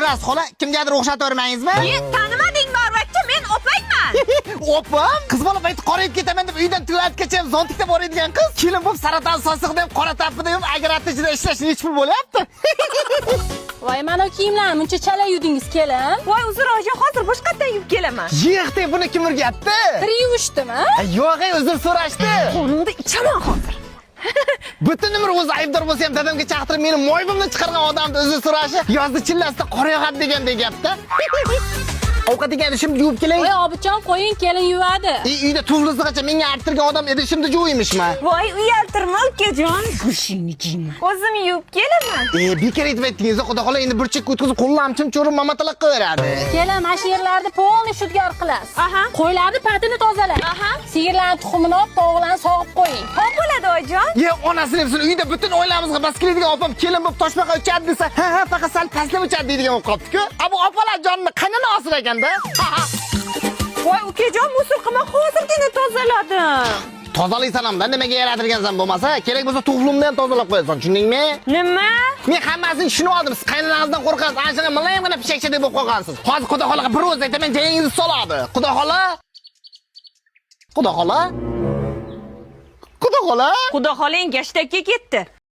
Kechirasiz, xola, kimgadir o'xshatavermangizmi? Tanimadingmi, Orvatchi? Men opangman. Opam, qiz bola payti qorayib ketaman deb uydan tulatgacha zontikda boradigan qiz. Kelin bo'lib saraton sosiq deb qora tapida deb agratda ichida ishlash nechi pul bo'lyapti? Voy, mana kiyimlarni muncha chala yudingiz, kelin. Voy, uzr, oja, hozir boshqatdan yuvib kelaman. Yig'di, buni kim urgatdi? Kir yuvishdimi? Yo'q, uzr so'rashdi. Qoningda ichaman hozir. Butun umr o'zi aybdor bo'lsa ham dadamga chaqirib meni mo'ybimni chiqargan odamni uzr so'rashi yozda chillasida qor yog'adi degandek gapda. Ovqat deganda shimni yuvib kelay. Voy, obichon qo'ying, kelin yuvadi. Uyda tuvlisigacha menga arttirgan odam edi, shimni yuvimishmi? Voy, uyaltirma, ukajon. Go'shingni kiyma. O'zim yuvib kelaman. Bekor aytib aytdingiz, xudo xola endi bir chekka o'tkazib qo'llam chimcho'rib mamataloq qilaveradi. Kelin, mana shu yerlarni polni shudgor qilasiz. Aha. Qo'ylarni patini tozalang. Aha. Sigirlarning tuxumini olib, tovuqlarni sog'ib qo'ying. Xo'p bo'ladi, oyijon. Ye, onasini hepsini uyda butun oilamizga bas keladigan opam kelin bo'lib toshbaqa uchadi desa, ha, faqat sal pastlab uchadi deydigan bo'lib qolibdi-ku. Bu opalar jonni qaynona osir ekanda. Voy, ukajon, musul qilma, hozirgina tozaladim. Tozalaysan hamda nimaga yaratirgansan bo'lmasa, kerak bo'lsa tuflimni ham tozalab qo'yasan, tushundingmi? Nima? Men hammasini tushunib oldim. Siz qaynonangizdan qo'rqasiz. Ana shunga milayimgina pishakcha deb qo'ygansiz. Hozir Xudo xolaga bir o'z aytaman, jangingizni soladi. Xudo xola? Xudo xola? Xudo xola? Xudo xolang gashtakka ketdi.